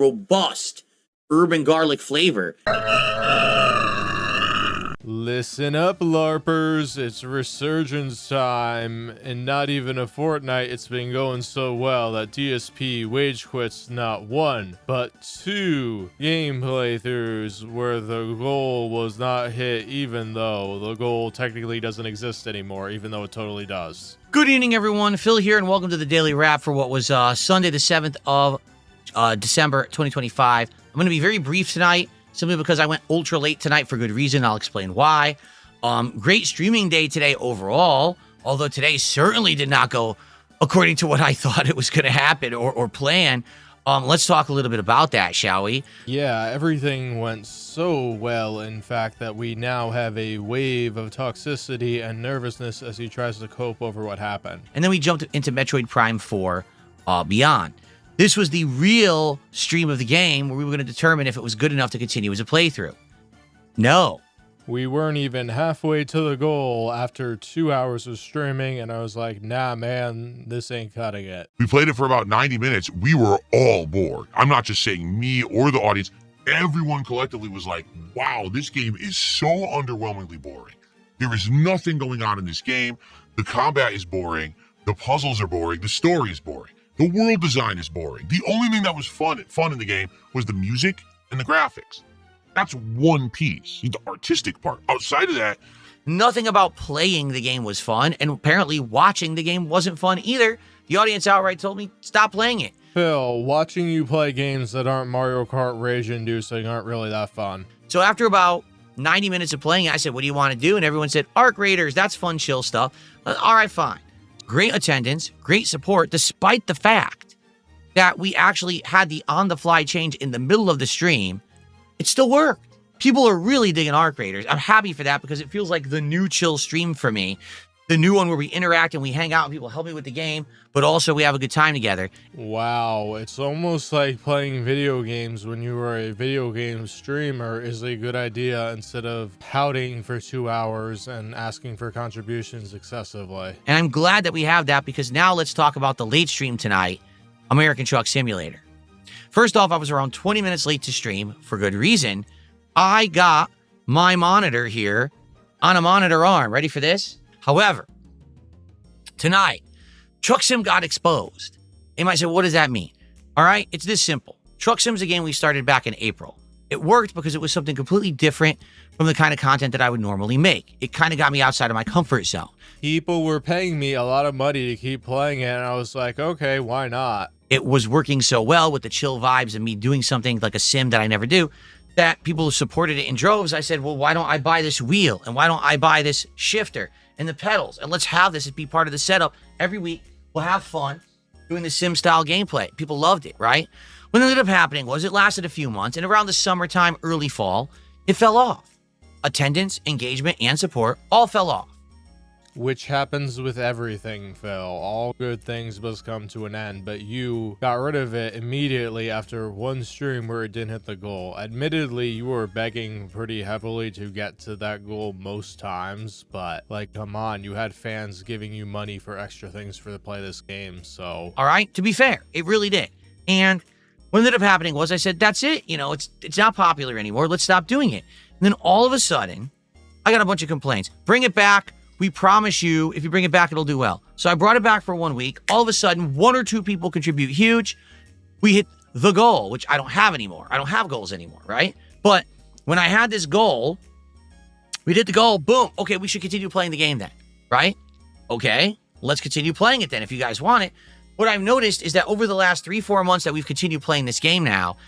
robust urban garlic flavor. Listen up, LARPers, it's resurgence time. In not even a fortnight, it's been going so well that DSP wage quits not 1, but 2 game playthroughs where the goal was not hit, even though the goal technically doesn't exist anymore, even though it totally does. Good evening, everyone. Phil here, and welcome to the Daily Wrap for what was Sunday the 7th of December 2025. I'm going to be very brief tonight, simply because I went ultra late tonight for good reason. I'll explain why. Great streaming day today overall, although today certainly did not go according to what I thought it was going to happen or plan. Let's talk a little bit about that, shall we? Yeah, everything went so well, in fact, that we now have a wave of toxicity and nervousness as he tries to cope over what happened. And then we jumped into Metroid Prime 4 Beyond. This was the real stream of the game where we were going to determine if it was good enough to continue as a playthrough. No. We weren't even halfway to the goal after 2 hours of streaming, and I was like, nah, man, this ain't cutting it. We played it for about 90 minutes. We were all bored. I'm not just saying me or the audience. Everyone collectively was like, wow, this game is so underwhelmingly boring. There is nothing going on in this game. The combat is boring. The puzzles are boring. The story is boring. The world design is boring. The only thing that was fun in the game was the music and the graphics. That's one piece, the artistic part. Outside of that, nothing about playing the game was fun, and apparently watching the game wasn't fun either. The audience outright told me, stop playing it. Phil, watching you play games that aren't Mario Kart rage-inducing aren't really that fun. So after about 90 minutes of playing, I said, what do you want to do? And everyone said, Arc Raiders, that's fun, chill stuff. All right, fine. Great attendance, great support, despite the fact that we actually had the on-the-fly change in the middle of the stream. It still worked. People are really digging Arc Raiders. I'm happy for that because it feels like the new chill stream for me. The new one where we interact and we hang out and people help me with the game, but also we have a good time together. Wow, it's almost like playing video games when you were a video game streamer is a good idea instead of pouting for 2 hours and asking for contributions excessively. And I'm glad that we have that because now let's talk about the late stream tonight, American Truck Simulator. First off, I was around 20 minutes late to stream for good reason. I got my monitor here on a monitor arm. Ready for this? However, tonight, Truck Sim got exposed. You might say, what does that mean? All right, it's this simple. Truck Sim's a game we started back in April. It worked because it was something completely different from the kind of content that I would normally make. It kind of got me outside of my comfort zone. People were paying me a lot of money to keep playing it, and I was like, okay, why not? It was working so well with the chill vibes and me doing something like a sim that I never do, that people supported it in droves. I said, well, why don't I buy this wheel? And why don't I buy this shifter and the pedals? And let's have this be part of the setup. Every week, we'll have fun doing the sim-style gameplay. People loved it, right? What ended up happening was it lasted a few months, and around the summertime, early fall, it fell off. Attendance, engagement, and support all fell off. Which happens with everything, Phil. All good things must come to an end, but you got rid of it immediately after one stream where it didn't hit the goal. Admittedly, you were begging pretty heavily to get to that goal most times, but, like, come on, you had fans giving you money for extra things for to play this game, so... All right, to be fair, it really did. And what ended up happening was I said, that's it. You know, it's not popular anymore. Let's stop doing it. And then all of a sudden, I got a bunch of complaints. Bring it back. We promise you, if you bring it back, it'll do well. So I brought it back for 1 week. All of a sudden, 1 or 2 people contribute huge. We hit the goal, which I don't have anymore. I don't have goals anymore, right? But when I had this goal, we did the goal, boom. Okay, we should continue playing the game then, right? Okay, let's continue playing it then if you guys want it. What I've noticed is that over the last 3-4 months that we've continued playing this game now,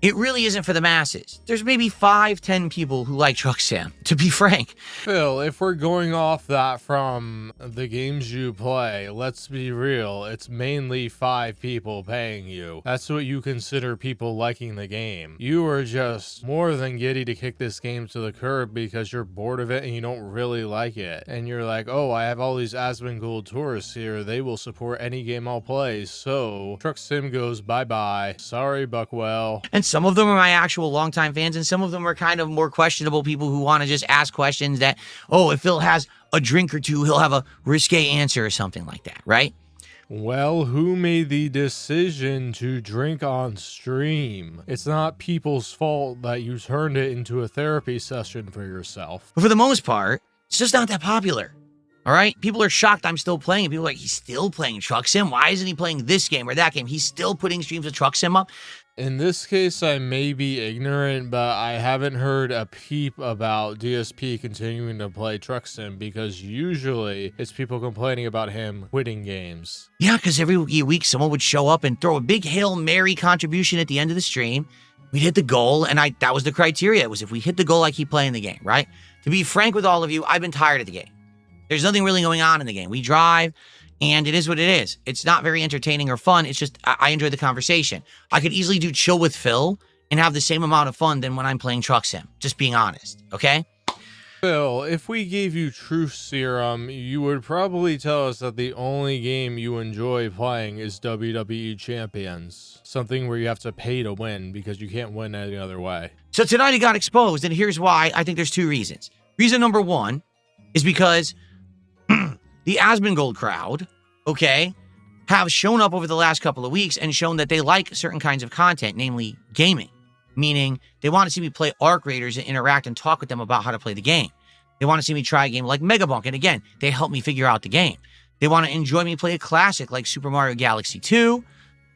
it really isn't for the masses. There's maybe 5-10 people who like Truck Sim, to be frank. Phil, if we're going off that from the games you play, let's be real, it's mainly 5 people paying you. That's what you consider people liking the game. You are just more than giddy to kick this game to the curb because you're bored of it and you don't really like it. And you're like, oh, I have all these Asmongold tourists here, they will support any game I'll play, so Truck Sim goes bye-bye. Sorry, Buckwell. And some of them are my actual longtime fans, and some of them are kind of more questionable people who want to just ask questions that, oh, if Phil has a drink or two, he'll have a risque answer or something like that, right? Well, who made the decision to drink on stream? It's not people's fault that you turned it into a therapy session for yourself. But for the most part, it's just not that popular. All right? People are shocked I'm still playing. People are like, he's still playing Truck Sim? Why isn't he playing this game or that game? He's still putting streams of Truck Sim up. In this case, I may be ignorant, but I haven't heard a peep about DSP continuing to play Truck Sim because usually it's people complaining about him quitting games. Yeah, because every week someone would show up and throw a big Hail Mary contribution at the end of the stream. We'd hit the goal, and that was the criteria. It was if we hit the goal, I keep playing the game, right? To be frank with all of you, I've been tired of the game. There's nothing really going on in the game. We drive, and it is what it is. It's not very entertaining or fun. It's just, I enjoy the conversation. I could easily do Chill with Phil and have the same amount of fun than when I'm playing Truck Sim. Just being honest, okay? Phil, if we gave you Truth Serum, you would probably tell us that the only game you enjoy playing is WWE Champions. Something where you have to pay to win because you can't win any other way. So tonight he got exposed, and here's why. I think there's two reasons. Reason number one is because the Asmongold crowd, okay, have shown up over the last couple of weeks and shown that they like certain kinds of content, namely gaming. Meaning they want to see me play Arc Raiders and interact and talk with them about how to play the game. They want to see me try a game like Megabunk, and again, they help me figure out the game. They want to enjoy me play a classic like Super Mario Galaxy 2,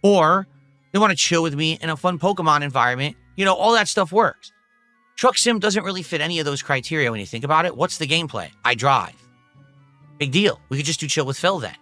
or they want to chill with me in a fun Pokemon environment. You know, all that stuff works. Truck Sim doesn't really fit any of those criteria when you think about it. What's the gameplay? I drive. Big deal. We could just do Chill with Phil then.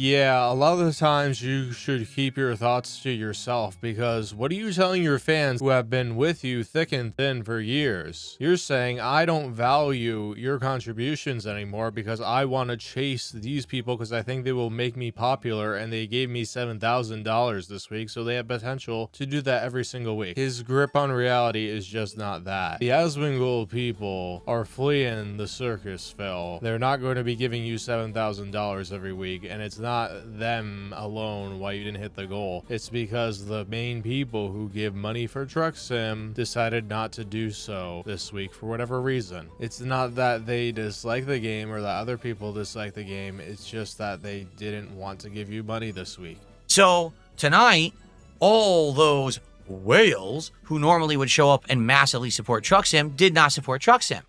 Yeah, a lot of the times you should keep your thoughts to yourself because what are you telling your fans who have been with you thick and thin for years? You're saying, I don't value your contributions anymore because I want to chase these people because I think they will make me popular and they gave me $7,000 this week, so they have potential to do that every single week. His grip on reality is just not that. The Asmongold people are fleeing the circus, Phil. They're not going to be giving you $7,000 every week, and it's not them alone why you didn't hit the goal. It's because the main people who give money for Truck Sim decided not to do so this week for whatever reason. It's not that they dislike the game or that other people dislike the game. It's just that they didn't want to give you money this week. So tonight, all those whales who normally would show up and massively support Truck Sim did not support Truck Sim.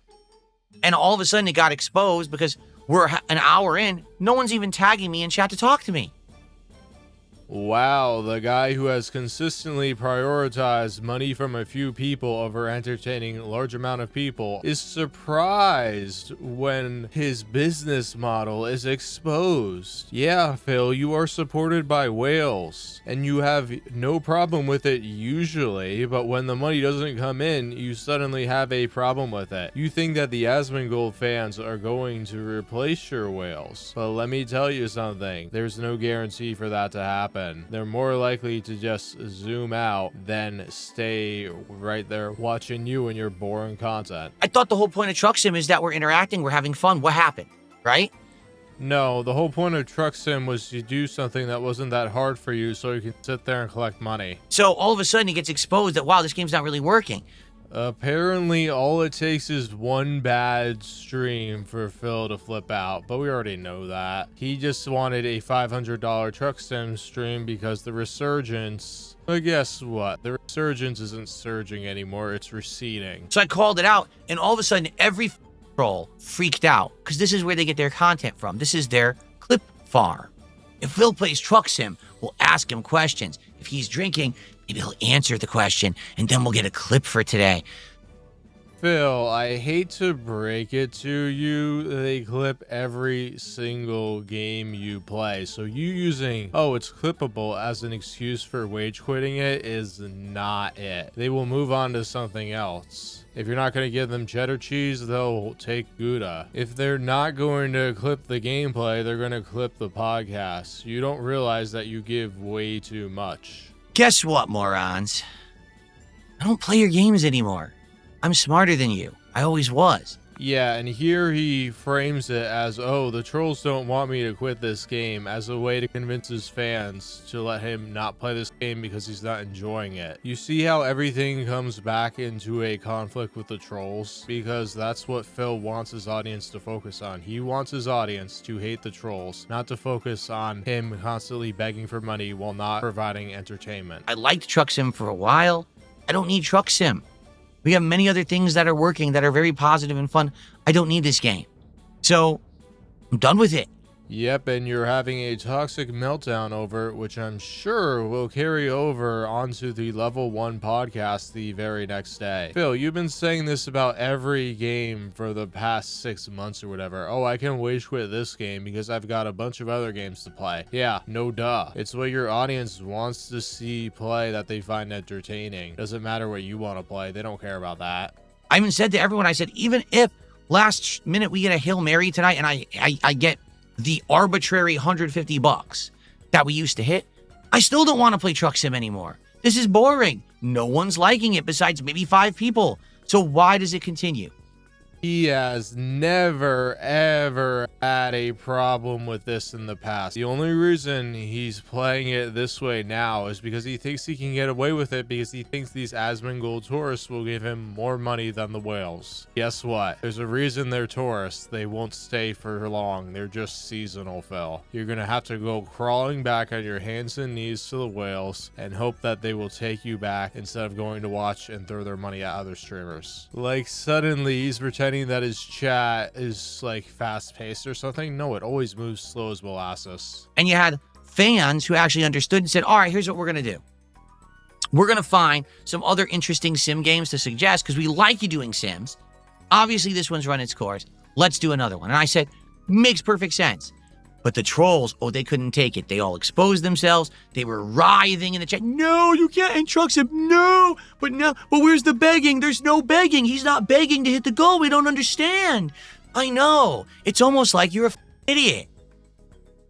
And all of a sudden it got exposed because we're an hour in, no one's even tagging me in chat to talk to me. Wow, the guy who has consistently prioritized money from a few people over entertaining a large amount of people is surprised when his business model is exposed. Yeah, Phil, you are supported by whales, and you have no problem with it usually, but when the money doesn't come in, you suddenly have a problem with it. You think that the Asmongold fans are going to replace your whales, but let me tell you something, there's no guarantee for that to happen. They're more likely to just zoom out than stay right there watching you and your boring content. I thought the whole point of Truck Sim is that we're interacting, we're having fun. What happened, right? No, the whole point of Truck Sim was to do something that wasn't that hard for you so you can sit there and collect money. So all of a sudden he gets exposed that, wow, this game's not really working. Apparently, all it takes is one bad stream for Phil to flip out, but we already know that. He just wanted a $500 Truck Sim stream because the resurgence... But guess what? The resurgence isn't surging anymore, it's receding. So I called it out, and all of a sudden every troll freaked out because this is where they get their content from. This is their clip farm. If Phil plays Truck Sim, we'll ask him questions. If he's drinking, maybe he'll answer the question, and then we'll get a clip for today. Phil, I hate to break it to you, they clip every single game you play. So you using, oh, it's clippable as an excuse for wage quitting it is not it. They will move on to something else. If you're not going to give them cheddar cheese, they'll take Gouda. If they're not going to clip the gameplay, they're going to clip the podcast. You don't realize that you give way too much. Guess what, morons? I don't play your games anymore. I'm smarter than you. I always was. Yeah, and here he frames it as, oh, the trolls don't want me to quit this game, as a way to convince his fans to let him not play this game because he's not enjoying it. You see how everything comes back into a conflict with the trolls? Because that's what Phil wants his audience to focus on. He wants his audience to hate the trolls, not to focus on him constantly begging for money while not providing entertainment. I liked Truck Sim for a while. I don't need Truck Sim. We have many other things that are working that are very positive and fun. I don't need this game. So, I'm done with it. Yep, and you're having a toxic meltdown over it, which I'm sure will carry over onto the Level 1 podcast the very next day. Phil, you've been saying this about every game for the past 6 months or whatever. Oh, I can wage quit this game because I've got a bunch of other games to play. Yeah, no duh. It's what your audience wants to see play that they find entertaining. Doesn't matter what you want to play. They don't care about that. I even said to everyone, I said, even if last minute we get a Hail Mary tonight and I get the arbitrary $150 that we used to hit, I still don't want to play Truck Sim anymore. This is boring. No one's liking it besides maybe 5 people. So why does it continue? He has never, ever had a problem with this in the past. The only reason he's playing it this way now is because he thinks he can get away with it because he thinks these Asmongold tourists will give him more money than the whales. Guess what? There's a reason they're tourists. They won't stay for long. They're just seasonal, Phil. You're gonna have to go crawling back on your hands and knees to the whales and hope that they will take you back instead of going to watch and throw their money at other streamers. Like, suddenly he's pretending that his chat is like fast paced or something. No, it always moves slow as molasses. And you had fans who actually understood and said, all right, here's what we're going to do. We're going to find some other interesting sim games to suggest because we like you doing sims. Obviously, this one's run its course. Let's do another one. And I said, makes perfect sense. But the trolls, oh, they couldn't take it. They all exposed themselves. They were writhing in the chat. No, you can't instruct him. No, but where's the begging? There's no begging. He's not begging to hit the goal. We don't understand. I know. It's almost like you're a idiot.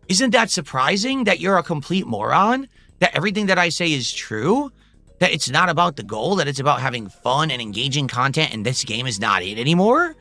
Isn't that surprising that you're a complete moron? That everything that I say is true? That it's not about the goal, that it's about having fun and engaging content, and this game is not it anymore?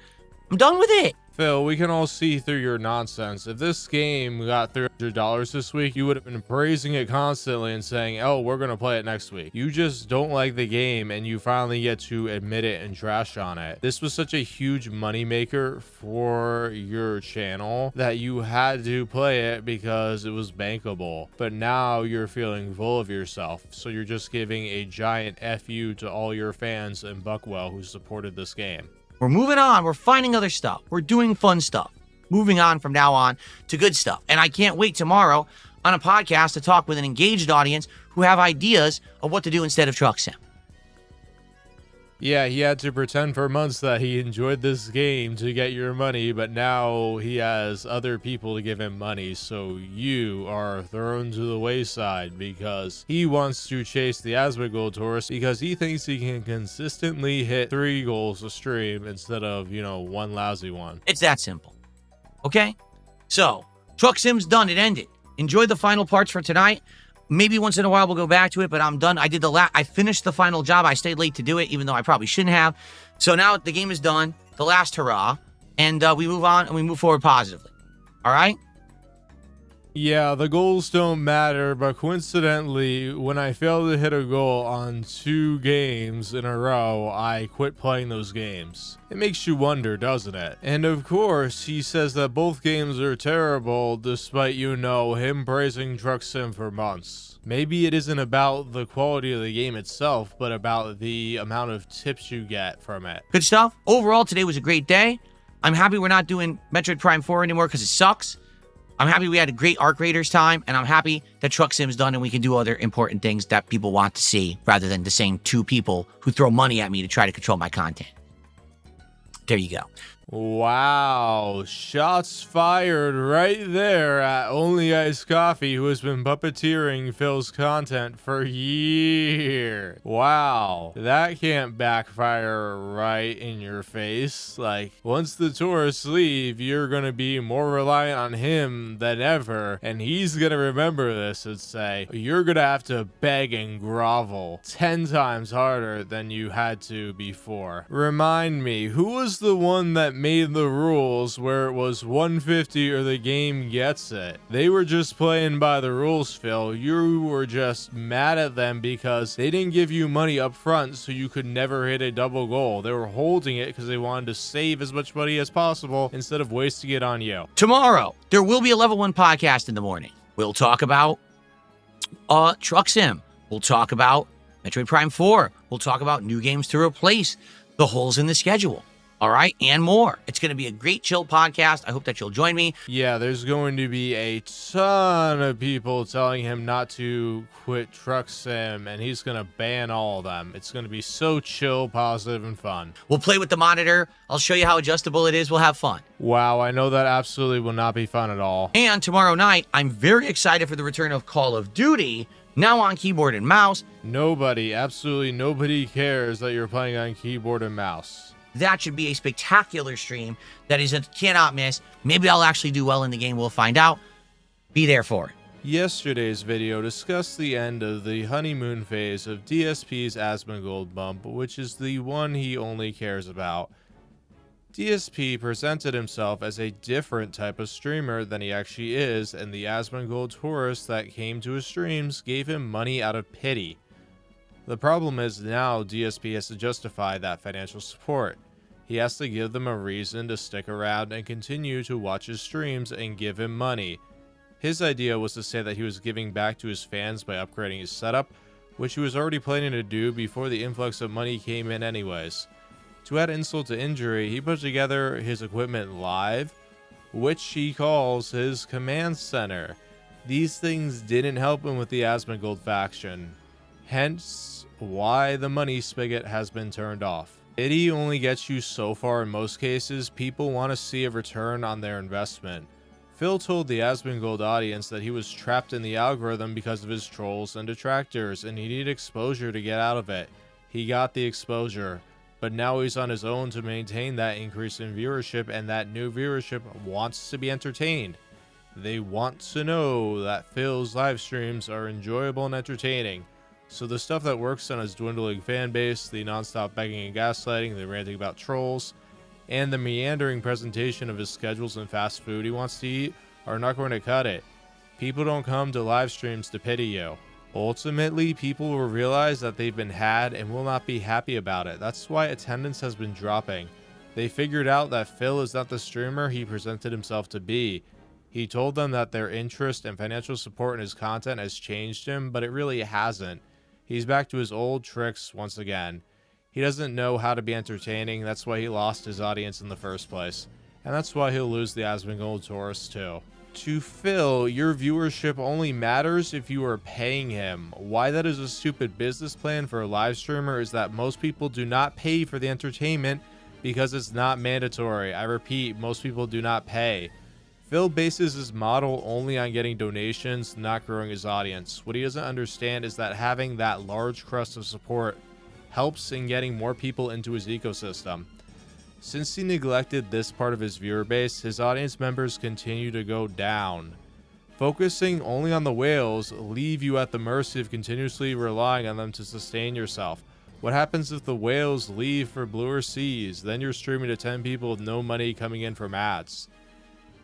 I'm done with it. Phil, we can all see through your nonsense. If this game got $300 this week, you would have been praising it constantly and saying, oh, we're going to play it next week. You just don't like the game and you finally get to admit it and trash on it. This was such a huge moneymaker for your channel that you had to play it because it was bankable. But now you're feeling full of yourself. So you're just giving a giant FU to all your fans in Buckwell who supported this game. We're moving on. We're finding other stuff. We're doing fun stuff. Moving on from now on to good stuff. And I can't wait tomorrow on a podcast to talk with an engaged audience who have ideas of what to do instead of Truck Sim. Yeah, he had to pretend for months that he enjoyed this game to get your money, but now he has other people to give him money, so you are thrown to the wayside because he wants to chase the Asmongold tourist because he thinks he can consistently hit 3 goals a stream instead of, one lousy one. It's that simple. Okay? So, Truck Sim's done. It ended. Enjoy the final parts for tonight. Maybe once in a while we'll go back to it, but I'm done. I finished the final job. I stayed late to do it, even though I probably shouldn't have. So now the game is done, the last hurrah, and we move on and we move forward positively. All right? Yeah, the goals don't matter, but coincidentally, when I fail to hit a goal on 2 games in a row, I quit playing those games. It makes you wonder, doesn't it? And of course, he says that both games are terrible, despite, him praising Truck Sim for months. Maybe it isn't about the quality of the game itself, but about the amount of tips you get from it. Good stuff. Overall, today was a great day. I'm happy we're not doing Metroid Prime 4 anymore because it sucks. I'm happy we had a great Arc Raiders time, and I'm happy that Truck Sim's done and we can do other important things that people want to see rather than the same 2 people who throw money at me to try to control my content. There you go. Wow, shots fired right there at Only Iced Coffee, who has been puppeteering Phil's content for years. Wow, that can't backfire right in your face. Like, once the tourists leave, you're gonna be more reliant on him than ever, and he's gonna remember this and say, you're gonna have to beg and grovel 10 times harder than you had to before. Remind me, who was the one that made the rules where it was 150 or the game gets it. They were just playing by the rules, Phil. You were just mad at them because they didn't give you money up front so you could never hit a double goal. They were holding it because they wanted to save as much money as possible instead of wasting it on you. Tomorrow, there will be a Level 1 podcast in the morning. We'll talk about Truck Sim. We'll talk about Metroid Prime 4. We'll talk about new games to replace the holes in the schedule. All right, and more. It's going to be a great chill podcast. I hope that you'll join me. Yeah, there's going to be a ton of people telling him not to quit Truck Sim, and he's going to ban all of them. It's going to be so chill, positive, and fun. We'll play with the monitor. I'll show you how adjustable it is. We'll have fun. Wow, I know that absolutely will not be fun at all. And tomorrow night, I'm very excited for the return of Call of Duty, now on keyboard and mouse. Nobody, absolutely nobody cares that you're playing on keyboard and mouse. That should be a spectacular stream that is a cannot miss. Maybe I'll actually do well in the game. We'll find out. Be there for it. Yesterday's video discussed the end of the honeymoon phase of DSP's Asmongold bump, which is the one he only cares about. DSP presented himself as a different type of streamer than he actually is, and the Asmongold tourists that came to his streams gave him money out of pity. The problem is now DSP has to justify that financial support. He has to give them a reason to stick around and continue to watch his streams and give him money. His idea was to say that he was giving back to his fans by upgrading his setup, which he was already planning to do before the influx of money came in anyways. To add insult to injury, he put together his equipment live, which he calls his command center. These things didn't help him with the Asmongold faction. Hence, why the money spigot has been turned off. Pity only gets you so far in most cases. People want to see a return on their investment. Phil told the Asmongold audience that he was trapped in the algorithm because of his trolls and detractors, and he needed exposure to get out of it. He got the exposure, but now he's on his own to maintain that increase in viewership, and that new viewership wants to be entertained. They want to know that Phil's live streams are enjoyable and entertaining. So the stuff that works on his dwindling fan base, the non-stop begging and gaslighting, the ranting about trolls, and the meandering presentation of his schedules and fast food he wants to eat are not going to cut it. People don't come to live streams to pity you. Ultimately, people will realize that they've been had and will not be happy about it. That's why attendance has been dropping. They figured out that Phil is not the streamer he presented himself to be. He told them that their interest and financial support in his content has changed him, but it really hasn't. He's back to his old tricks once again. He doesn't know how to be entertaining. That's why he lost his audience in the first place. And that's why he'll lose the Asmongold tourists too. To Phil, your viewership only matters if you are paying him. Why that is a stupid business plan for a live streamer is that most people do not pay for the entertainment because it's not mandatory. I repeat, most people do not pay. Phil bases his model only on getting donations, not growing his audience. What he doesn't understand is that having that large crust of support helps in getting more people into his ecosystem. Since he neglected this part of his viewer base, his audience members continue to go down. Focusing only on the whales leave you at the mercy of continuously relying on them to sustain yourself. What happens if the whales leave for bluer seas? Then you're streaming to 10 people with no money coming in from ads.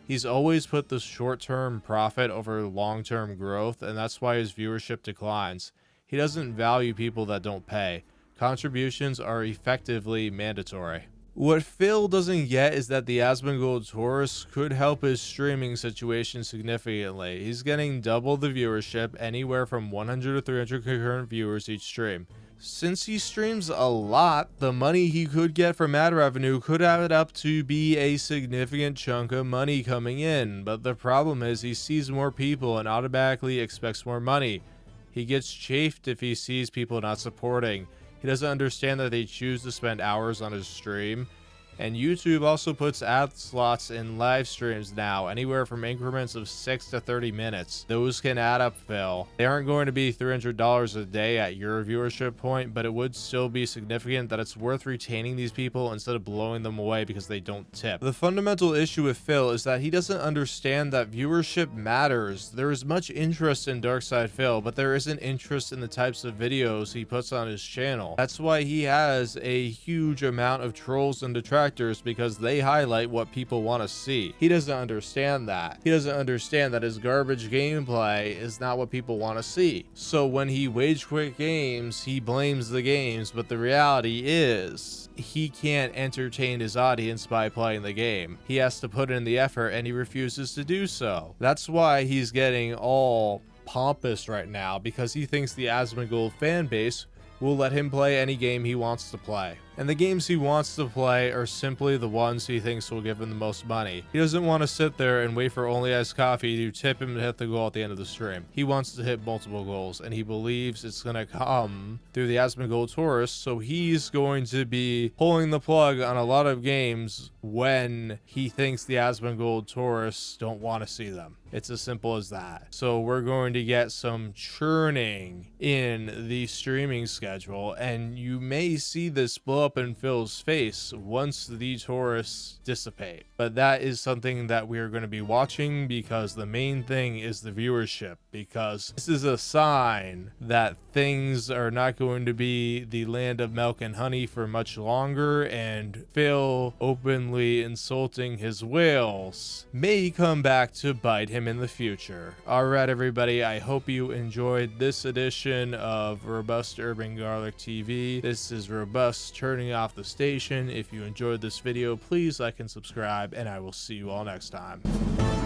He's always put the short-term profit over long-term growth, and that's why his viewership declines. He doesn't value people that don't pay. Contributions are effectively mandatory. What Phil doesn't get is that the Asmongold tourists could help his streaming situation significantly. He's getting double the viewership, anywhere from 100 to 300 concurrent viewers each stream. Since he streams a lot, the money he could get from ad revenue could add up to be a significant chunk of money coming in, but the problem is he sees more people and automatically expects more money. He gets chafed if he sees people not supporting. He doesn't understand that they choose to spend hours on his stream. And YouTube also puts ad slots in live streams now, anywhere from increments of 6 to 30 minutes. Those can add up, Phil. They aren't going to be $300 a day at your viewership point, but it would still be significant that it's worth retaining these people instead of blowing them away because they don't tip. The fundamental issue with Phil is that he doesn't understand that viewership matters. There is much interest in Darkside Phil, but there isn't interest in the types of videos he puts on his channel. That's why he has a huge amount of trolls and detractors detractors because they highlight what people want to see. He doesn't understand that. He doesn't understand that his garbage gameplay is not what people want to see. So when he wage quit games, he blames the games, but the reality is he can't entertain his audience by playing the game. He has to put in the effort, and he refuses to do so. That's why he's getting all pompous right now, because he thinks the Asmongold fan base will let him play any game he wants to play. And the games he wants to play are simply the ones he thinks will give him the most money. He doesn't want to sit there and wait for Only Iced Coffee to tip him to hit the goal at the end of the stream. He wants to hit multiple goals, and he believes it's going to come through the Asmongold tourists, so he's going to be pulling the plug on a lot of games when he thinks the Asmongold tourists don't want to see them. It's as simple as that. So we're going to get some churning in the streaming schedule, and you may see this blow up in Phil's face once the tourists dissipate. But that is something that we are going to be watching, because the main thing is the viewership, because this is a sign that things are not going to be the land of milk and honey for much longer, and Phil openly insulting his whales may come back to bite him in the future. Alright everybody, I hope you enjoyed this edition of Robust Urban Garlic TV. This is Robust turning off the station. If you enjoyed this video, please like and subscribe, and I will see you all next time.